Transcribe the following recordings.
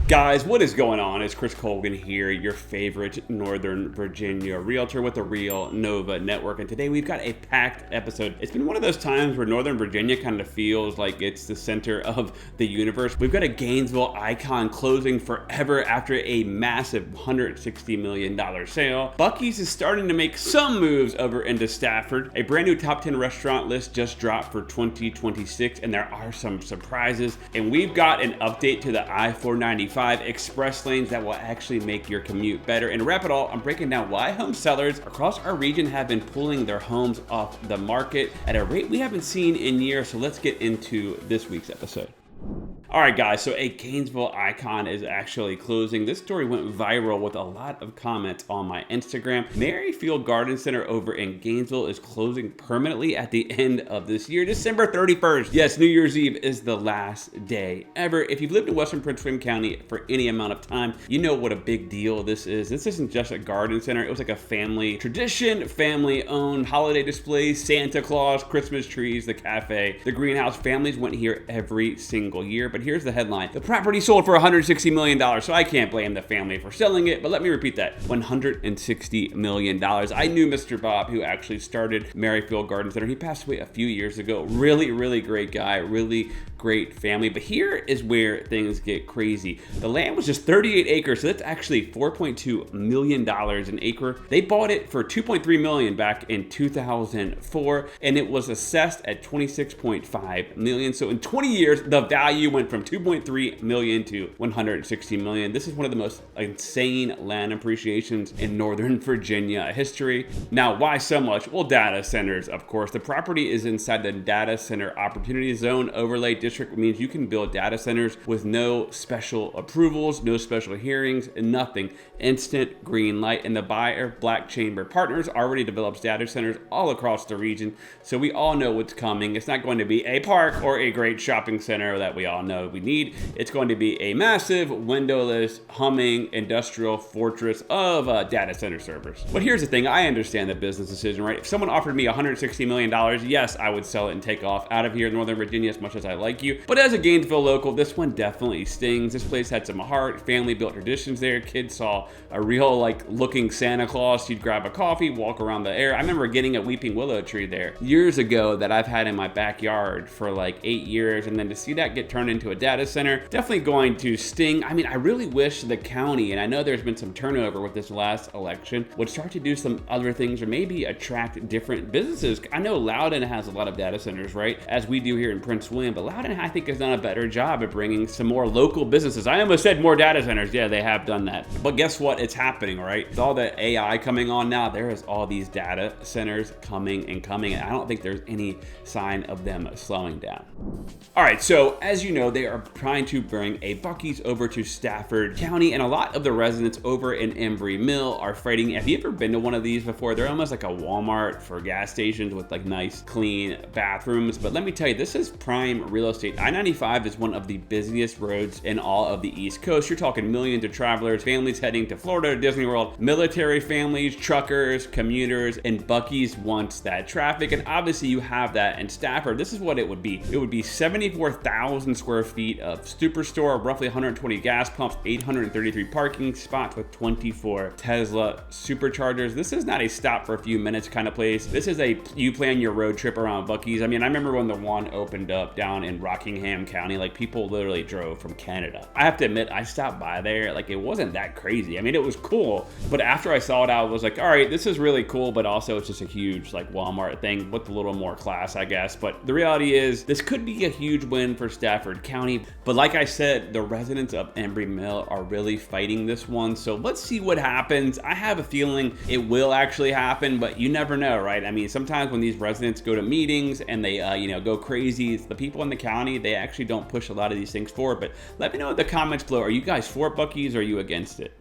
Guys, what is going on? It's Chris Colgan here, your favorite Northern Virginia realtor with the Real NoVa Network. And today we've got a packed episode. It's been one of those times where Northern Virginia kind of feels like it's the center of the universe. We've got a Gainesville icon closing forever after a massive $160 million sale. Buc-ee's is starting to make some moves over into Stafford. A brand new top 10 restaurant list just dropped for 2026, and there are some surprises. And we've got an update to the I-495 express lanes that will actually make your commute better. And to wrap it all, I'm breaking down why home sellers across our region have been pulling their homes off the market at a rate we haven't seen in years. So let's get into this week's episode. All right, guys, so a Gainesville icon is actually closing. This story went viral with a lot of comments on my Instagram. Merrifield Garden Center over in Gainesville is closing permanently at the end of this year, December 31st. Yes, New Year's Eve is the last day ever. If you've lived in Western Prince William County for any amount of time, you know what a big deal this is. This isn't just a garden center. It was like a family tradition, family-owned holiday displays, Santa Claus, Christmas trees, the cafe, the greenhouse. Families went here every single year. But here's the headline. The property sold for $160 million, so I can't blame the family for selling it, but let me repeat that. $160 million. I knew Mr. Bob, who actually started Merrifield Garden Center. He passed away a few years ago. Really, really great guy, really great family. But here is where things get crazy. The land was just 38 acres, so that's actually $4.2 million an acre. They bought it for $2.3 million back in 2004, and it was assessed at $26.5 million. So in 20 years, the value went from $2.3 million to $160 million. This is one of the most insane land appreciations in Northern Virginia history. Now, why so much? Well, data centers, of course. The property is inside the Data Center Opportunity Zone Overlay District, which means you can build data centers with no special approvals, no special hearings, nothing. Instant green light. And the buyer, Black Chamber Partners, already develops data centers all across the region. So we all know what's coming. It's not going to be a park or a great shopping center that we all know we need. It's going to be a massive, windowless, humming industrial fortress of data center servers. But here's the thing. I understand the business decision, right? If someone offered me $160 million, yes, I would sell it and take off out of here in Northern Virginia as much as I like you. But as a Gainesville local, this one definitely stings. This place had some heart, family-built traditions there. Kids saw a real, looking Santa Claus. You'd grab a coffee, walk around the air. I remember getting a weeping willow tree there years ago that I've had in my backyard for 8 years. And then to see that get turned into a data center, definitely going to sting. I mean, I really wish the county, and I know there's been some turnover with this last election, would start to do some other things or maybe attract different businesses. I know Loudoun has a lot of data centers, right? As we do here in Prince William, but Loudoun, I think, has done a better job of bringing some more local businesses. I almost said more data centers. Yeah, they have done that. But guess what? It's happening, right? With all the AI coming on now, there is all these data centers coming, and I don't think there's any sign of them slowing down. All right, so as you know, they are trying to bring a Buc-ee's over to Stafford County, and a lot of the residents over in Embry Mill are fighting. Have you ever been to one of these before? They're almost like a Walmart for gas stations with nice, clean bathrooms. But let me tell you, this is prime real estate. I-95 is one of the busiest roads in all of the East Coast. You're talking millions of travelers, families heading to Florida, Disney World, military families, truckers, commuters, and Buc-ee's wants that traffic. And obviously you have that in Stafford. This is what it would be. It would be 74,000 square feet of superstore, roughly 120 gas pumps, 833 parking spots with 24 Tesla superchargers. This is not a stop for a few minutes kind of place. This is you plan your road trip around Buc-ee's. I mean, I remember when the one opened up down in Rockingham County, people literally drove from Canada. I have to admit, I stopped by there. It wasn't that crazy. I mean, it was cool, but after I saw it, I was like, all right, this is really cool, but also it's just a huge Walmart thing with a little more class, I guess. But the reality is this could be a huge win for Stafford County. But like I said, the residents of Embry Mill are really fighting this one. So let's see what happens. I have a feeling it will actually happen, but you never know, right? I mean, sometimes when these residents go to meetings and they, go crazy, it's the people in the county, they actually don't push a lot of these things forward. But let me know in the comments below. Are you guys for Buc-ee's or are you against it?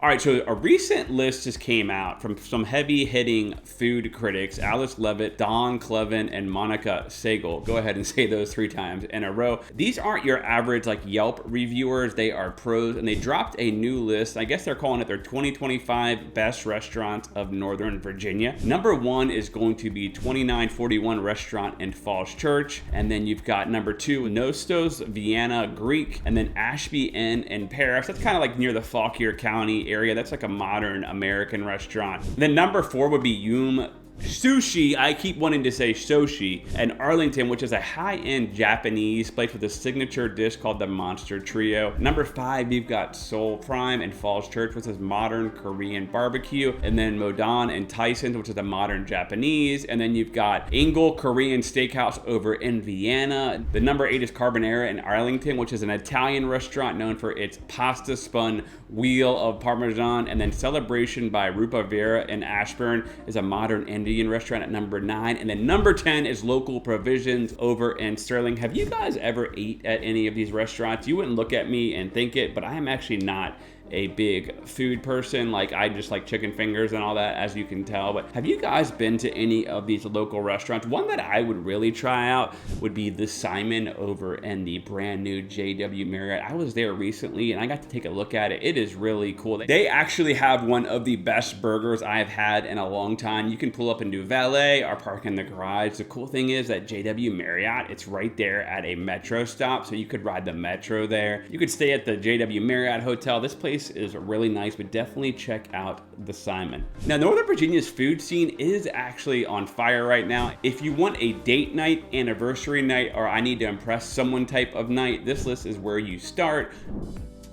All right, so a recent list just came out from some heavy-hitting food critics, Alice Levitt, Don Clevin, and Monica Sagel. Go ahead and say those 3 times in a row. These aren't your average like Yelp reviewers. They are pros, and they dropped a new list. I guess they're calling it their 2025 best restaurants of Northern Virginia. Number 1 is going to be 2941 Restaurant in Falls Church, and then you've got number 2, Nostos Vienna Greek, and then Ashby Inn in Paris. That's kind of like near the Fauquier County area. That's like a modern American restaurant. Then number 4 would be Yum Sushi, I keep wanting to say Soshi, and Arlington, which is a high-end Japanese place with a signature dish called the Monster Trio. Number 5, you've got Seoul Prime and Falls Church, which is modern Korean barbecue, and then Modan and Tyson's, which is a modern Japanese, and then you've got Engel Korean Steakhouse over in Vienna. The number 8 is Carbonara in Arlington, which is an Italian restaurant known for its pasta spun wheel of Parmesan, and then Celebration by Rupa Vera in Ashburn is a modern Indian restaurant at number 9, and then number 10 is Local Provisions over in Sterling. Have you guys ever ate at any of these restaurants? You wouldn't look at me and think it, but I am actually not a big food person. Like, I just like chicken fingers and all that, as you can tell. But have you guys been to any of these local restaurants? One that I would really try out would be the Simon over in the brand new JW Marriott. I was there recently and I got to take a look at it. It is really cool. They actually have one of the best burgers I have had in a long time. You can pull up and do valet or park in the garage. The cool thing is that JW Marriott, it's right there at a metro stop, so you could ride the metro there. You could stay at the JW Marriott Hotel. This place is really nice, but definitely check out the Simon. Now, Northern Virginia's food scene is actually on fire right now. If you want a date night, anniversary night, or I need to impress someone type of night, this list is where you start.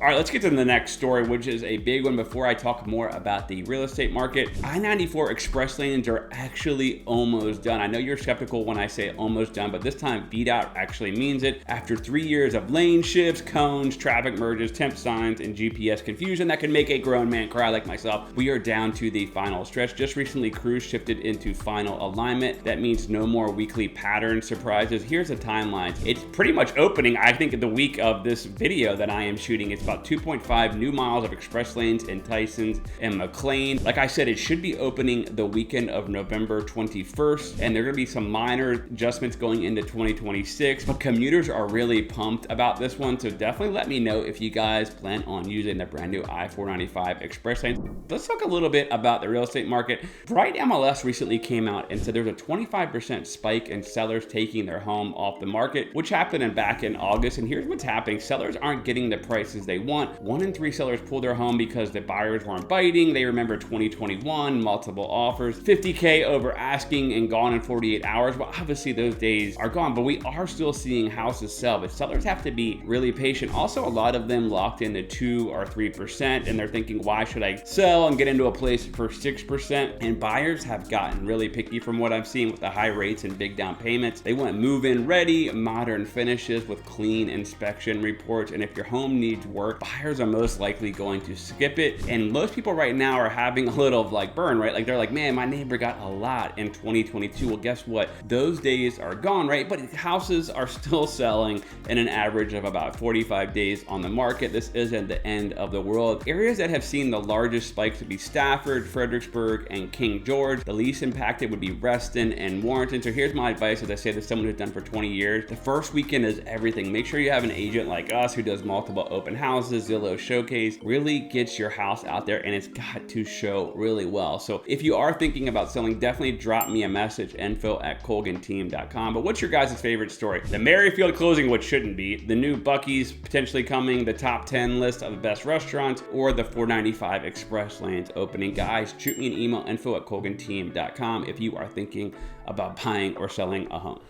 All right, let's get to the next story, which is a big one before I talk more about the real estate market. I-94 express lanes are actually almost done. I know you're skeptical when I say almost done, but this time VDOT actually means it. After 3 years of lane shifts, cones, traffic merges, temp signs, and GPS confusion that can make a grown man cry like myself, we are down to the final stretch. Just recently, crews shifted into final alignment. That means no more weekly pattern surprises. Here's the timeline. It's pretty much opening, I think, the week of this video that I am shooting. It's about 2.5 new miles of express lanes in Tysons and McLean. Like I said, it should be opening the weekend of November 21st, and there are going to be some minor adjustments going into 2026, but commuters are really pumped about this one, so definitely let me know if you guys plan on using the brand new I-495 express lanes. Let's talk a little bit about the real estate market. Bright MLS recently came out and said there's a 25% spike in sellers taking their home off the market, which happened back in August, and here's what's happening. Sellers aren't getting the prices they want. 1 in 3 sellers pulled their home because the buyers weren't biting. They remember 2021, multiple offers, 50K over asking and gone in 48 hours. Well, obviously those days are gone, but we are still seeing houses sell, but sellers have to be really patient. Also, a lot of them locked into 2 or 3%, and they're thinking, why should I sell and get into a place for 6%? And buyers have gotten really picky from what I've seen with the high rates and big down payments. They want move-in ready, modern finishes with clean inspection reports, and if your home needs work, buyers are most likely going to skip it. And most people right now are having a little of like burn, right? Like they're like, man, my neighbor got a lot in 2022. Well, guess what? Those days are gone, right? But houses are still selling in an average of about 45 days on the market. This isn't the end of the world. Areas that have seen the largest spikes would be Stafford, Fredericksburg, and King George. The least impacted would be Reston and Warrenton. So here's my advice, as I say this, someone who's done for 20 years. The first weekend is everything. Make sure you have an agent like us who does multiple open houses, Zillow Showcase, really gets your house out there, and it's got to show really well. So if you are thinking about selling, definitely drop me a message, info@colganteam.com. But what's your guys' favorite story? The Merrifield closing, which shouldn't be, the new Buc-ee's potentially coming, the top 10 list of the best restaurants, or the 495 express lanes opening? Guys, shoot me an email, info@colganteam.com if you are thinking about buying or selling a home.